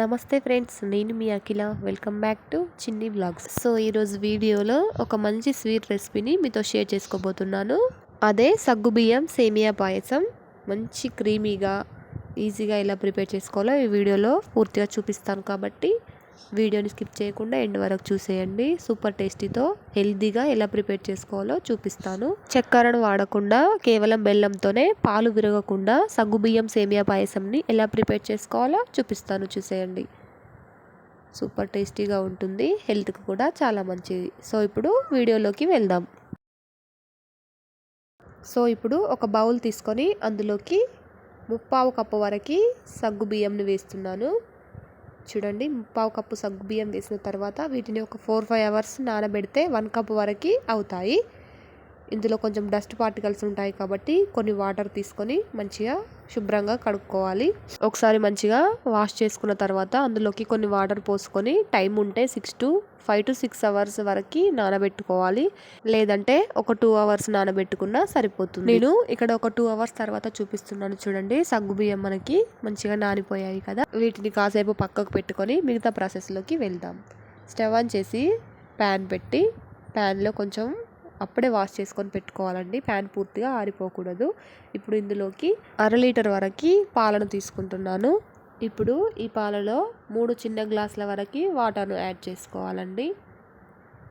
నమస్తే ఫ్రెండ్స్, నేను మీ అఖిల. Welcome back to చిన్ని బ్లాగ్స్. సో ఈరోజు వీడియోలో ఒక మంచి స్వీట్ రెసిపీని మీతో షేర్ చేసుకోబోతున్నాను. అదే సగ్గుబియ్యం సేమియా పాయసం. మంచి క్రీమీగా ఈజీగా ఎలా ప్రిపేర్ చేసుకోవాలో ఈ వీడియోలో పూర్తిగా చూపిస్తాను, కాబట్టి వీడియోని స్కిప్ చేయకుండా ఎండ్ వరకు చూసేయండి. సూపర్ టేస్టీతో హెల్తీగా ఎలా ప్రిపేర్ చేసుకోవాలో చూపిస్తాను. చక్కెరను వాడకుండా కేవలం బెల్లంతోనే పాలు విరగకుండా సగ్గుబియ్యం సేమియా పాయసంని ఎలా ప్రిపేర్ చేసుకోవాలో చూపిస్తాను, చూసేయండి. సూపర్ టేస్టీగా ఉంటుంది, హెల్త్కి కూడా చాలా మంచిది. సో ఇప్పుడు వీడియోలోకి వెళ్దాం. సో ఇప్పుడు ఒక బౌల్ తీసుకొని అందులోకి 3/4 కప్పు వరకు సగ్గుబియ్యంని వేస్తున్నాను. చూడండి, 3/4 కప్పు సగ్గుబియ్యం వేసిన తర్వాత వీటిని ఒక 4-5 అవర్స్ నానబెడితే 1 కప్పు వరకు అవుతాయి. ఇందులో కొంచెం డస్ట్ పార్టికల్స్ ఉంటాయి కాబట్టి కొన్ని వాటర్ తీసుకొని మంచిగా శుభ్రంగా కడుక్కోవాలి. ఒకసారి మంచిగా వాష్ చేసుకున్న తర్వాత అందులోకి కొన్ని వాటర్ పోసుకొని టైం ఉంటే 5 to 6 అవర్స్ వరకు నానబెట్టుకోవాలి. లేదంటే ఒక 2 అవర్స్ నానబెట్టుకున్నా సరిపోతుంది. నేను ఇక్కడ ఒక 2 అవర్స్ తర్వాత చూపిస్తున్నాను. చూడండి, సగ్గుబియ్యం మనకి మంచిగా నానిపోయాయి కదా. వీటిని కాసేపు పక్కకు పెట్టుకొని మిగతా ప్రాసెస్లోకి వెళ్దాం. స్టవ్ ఆన్ చేసి ప్యాన్ పెట్టి ప్యాన్లో కొంచెం అప్పుడే వాష్ చేసుకొని పెట్టుకోవాలండి. ప్యాన్ పూర్తిగా ఆరిపోకూడదు. ఇప్పుడు ఇందులోకి 1/2 లీటర్ వరకు పాలను తీసుకుంటున్నాను. ఇప్పుడు ఈ పాలలో 3 చిన్న గ్లాసుల వరకు వాటర్ను యాడ్ చేసుకోవాలండి.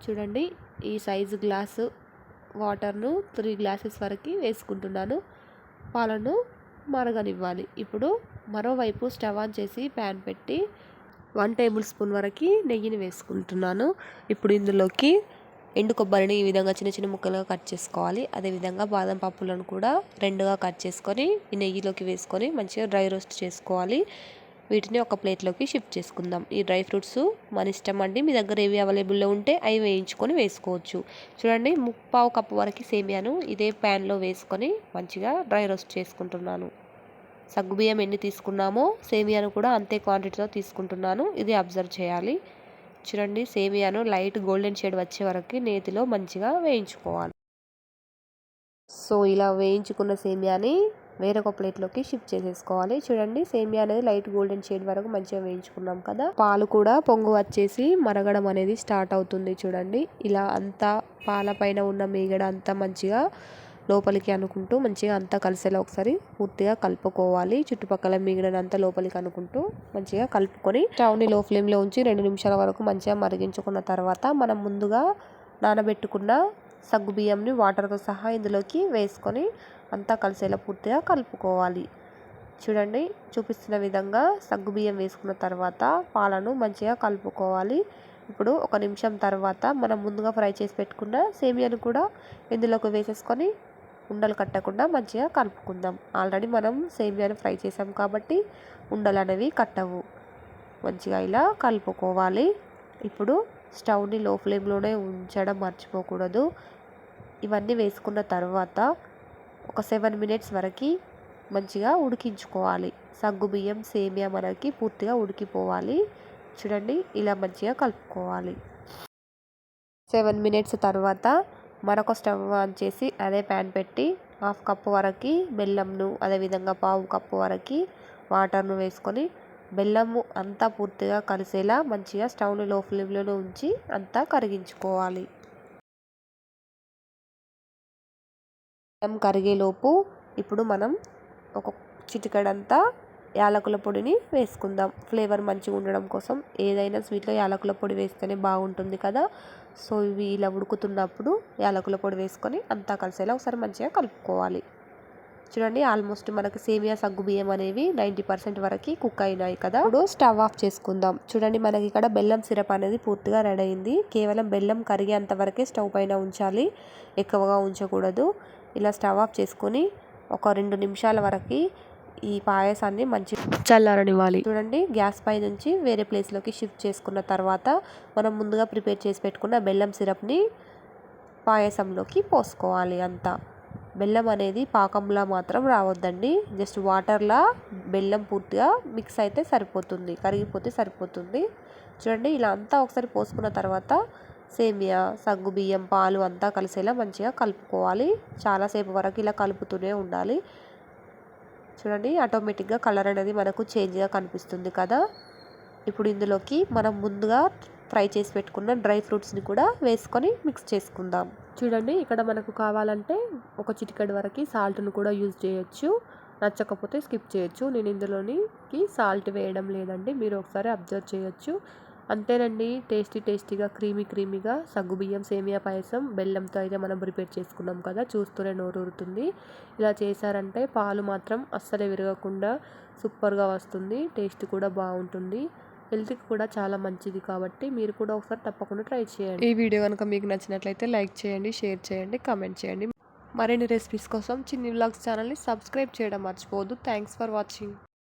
చూడండి, ఈ సైజు గ్లాసు వాటర్ను 3 గ్లాసెస్ వరకు వేసుకుంటున్నాను. పాలను మరగనివ్వాలి. ఇప్పుడు మరోవైపు స్టవ్ ఆన్ చేసి ప్యాన్ పెట్టి 1 టేబుల్ స్పూన్ వరకు నెయ్యిని వేసుకుంటున్నాను. ఇప్పుడు ఇందులోకి ఎండు కొబ్బరిని ఈ విధంగా చిన్న చిన్న ముక్కలుగా కట్ చేసుకోవాలి. అదేవిధంగా బాదం పప్పులను కూడా 2గా కట్ చేసుకొని ఈ నెయ్యిలోకి వేసుకొని మంచిగా డ్రై రోస్ట్ చేసుకోవాలి. వీటిని ఒక ప్లేట్లోకి షిఫ్ట్ చేసుకుందాం. ఈ డ్రై ఫ్రూట్స్ మన ఇష్టం అండి, మీ దగ్గర ఏవి అవైలబుల్లో ఉంటే అవి వేయించుకొని వేసుకోవచ్చు. చూడండి, 3/4 కప్పు వరకు సేమియాను ఇదే ప్యాన్లో వేసుకొని మంచిగా డ్రై రోస్ట్ చేసుకుంటున్నాను. సగ్గుబియ్యం ఎన్ని తీసుకున్నామో సేమియాను కూడా అంతే క్వాంటిటీతో తీసుకుంటున్నాను. ఇది అబ్జర్వ్ చేయాలి. చూడండి, సేమియాను లైట్ గోల్డెన్ షేడ్ వచ్చే వరకు నేతిలో మంచిగా వేయించుకోవాలి. సో ఇలా వేయించుకున్న సేమియాని వేరొక ప్లేట్లోకి షిఫ్ట్ చేసేసుకోవాలి. చూడండి, సేమియా అనేది లైట్ గోల్డెన్ షేడ్ వరకు మంచిగా వేయించుకున్నాం కదా. పాలు కూడా పొంగు వచ్చేసి మరగడం అనేది స్టార్ట్ అవుతుంది. చూడండి, ఇలా అంతా పాల పైన ఉన్న మీగడ అంతా మంచిగా లోపలికి అనుకుంటూ మంచిగా అంతా కలిసేలా ఒకసారి పూర్తిగా కలుపుకోవాలి. చుట్టుపక్కల మిగిలినంతా లోపలికి అనుకుంటూ మంచిగా కలుపుకొని స్టవ్ని లో ఫ్లేమ్లో ఉంచి 2 నిమిషాల వరకు మంచిగా మరిగించుకున్న తర్వాత మనం ముందుగా నానబెట్టుకున్న సగ్గుబియ్యంని వాటర్తో సహా ఇందులోకి వేసుకొని అంతా కలిసేలా పూర్తిగా కలుపుకోవాలి. చూడండి, చూపిస్తున్న విధంగా సగ్గుబియ్యం వేసుకున్న తర్వాత పాలను మంచిగా కలుపుకోవాలి. ఇప్పుడు 1 నిమిషం తర్వాత మనం ముందుగా ఫ్రై చేసి పెట్టుకున్న సేమియాను కూడా ఇందులోకి వేసేసుకొని ఉండలు కట్టకుండా మంచిగా కలుపుకుందాం. ఆల్రెడీ మనం సేమియాను ఫ్రై చేసాం కాబట్టి ఉండలు అనేవి కట్టవు. మంచిగా ఇలా కలుపుకోవాలి. ఇప్పుడు స్టవ్ని లో ఫ్లేమ్లోనే ఉంచడం మర్చిపోకూడదు. ఇవన్నీ వేసుకున్న తర్వాత ఒక 7 మినిట్స్ వరకు మంచిగా ఉడికించుకోవాలి. సగ్గుబియ్యం సేమియా మనకి పూర్తిగా ఉడికిపోవాలి. చూడండి, ఇలా మంచిగా కలుపుకోవాలి. 7 మినిట్స్ తర్వాత మరొక స్టవ్ ఆన్ చేసి అదే ప్యాన్ పెట్టి 1/2 కప్పు వరకు బెల్లంను, అదేవిధంగా 1/4 కప్పు వరకు వాటర్ను వేసుకొని బెల్లము అంతా పూర్తిగా కలిసేలా మంచిగా స్టవ్ని లో ఫ్లేమ్లో ఉంచి అంతా కరిగించుకోవాలి. బెల్లం కరిగేలోపు ఇప్పుడు మనం ఒక చిటికెడంతా యాలకుల పొడిని వేసుకుందాం. ఫ్లేవర్ మంచిగా ఉండడం కోసం ఏదైనా స్వీట్లో యాలకుల పొడి వేస్తేనే బాగుంటుంది కదా. సో ఇవి ఇలా ఉడుకుతున్నప్పుడు యాలకుల పొడి వేసుకొని అంతా కలిసేలా ఒకసారి మంచిగా కలుపుకోవాలి. చూడండి, ఆల్మోస్ట్ మనకి సేమియా సగ్గుబియ్యం అనేవి 90% వరకు కుక్ అయినాయి కదా. ఇప్పుడు స్టవ్ ఆఫ్ చేసుకుందాం. చూడండి, మనకి ఇక్కడ బెల్లం సిరప్ అనేది పూర్తిగా రెడీ అయింది. కేవలం బెల్లం కరిగేంత వరకే స్టవ్ పైన ఉంచాలి, ఎక్కువగా ఉంచకూడదు. ఇలా స్టవ్ ఆఫ్ చేసుకొని ఒక 2 నిమిషాల వరకు ఈ పాయసాన్ని మంచిగా చల్లారనివ్వాలి. చూడండి, గ్యాస్ పై నుంచి వేరే ప్లేస్లోకి షిఫ్ట్ చేసుకున్న తర్వాత మనం ముందుగా ప్రిపేర్ చేసి పెట్టుకున్న బెల్లం సిరప్ని పాయసంలోకి పోసుకోవాలి. అంతా బెల్లం అనేది పాకంలా మాత్రం రావద్దండి. జస్ట్ వాటర్లా బెల్లం పూర్తిగా మిక్స్ అయితే సరిపోతుంది, కరిగిపోతే సరిపోతుంది. చూడండి, ఇలా అంతా ఒకసారి పోసుకున్న తర్వాత సేమియా, సగ్గుబియ్యం, పాలు అంతా కలిసేలా మంచిగా కలుపుకోవాలి. చాలాసేపు వరకు ఇలా కలుపుతూనే ఉండాలి. చూడండి, ఆటోమేటిక్గా కలర్ అనేది మనకు చేంజ్గా కనిపిస్తుంది కదా. ఇప్పుడు ఇందులోకి మనం ముందుగా ఫ్రై చేసి పెట్టుకున్న డ్రై ఫ్రూట్స్ని కూడా వేసుకొని మిక్స్ చేసుకుందాం. చూడండి, ఇక్కడ మనకు కావాలంటే ఒక చిటికెడు వరకు సాల్ట్ను కూడా యూజ్ చేయొచ్చు. నచ్చకపోతే స్కిప్ చేయొచ్చు. నేను ఇందులోనికి సాల్ట్ వేయడం లేదండి, మీరు ఒకసారి అబ్జర్వ్ చేయొచ్చు. అంతేనండి, టేస్టీగా క్రీమీగా సగ్గుబియ్యం సేమియా పాయసం బెల్లంతో అయితే మనం ప్రిపేర్ చేసుకున్నాం కదా, చూస్తూనే నోరూరుతుంది. ఇలా చేశారంటే పాలు మాత్రం అస్సలే విరగకుండా సూపర్గా వస్తుంది. టేస్ట్ కూడా బాగుంటుంది. హెల్త్కి కూడా చాలా మంచిది కాబట్టి మీరు కూడా ఒకసారి తప్పకుండా ట్రై చేయండి. ఈ వీడియో కనుక మీకు నచ్చినట్లయితే లైక్ చేయండి, షేర్ చేయండి, కామెంట్ చేయండి. మరిన్ని రెసిపీస్ కోసం చిన్ని వ్లాగ్స్ ఛానల్ని సబ్స్క్రైబ్ చేయడం మర్చిపోవద్దు. Thanks for watching.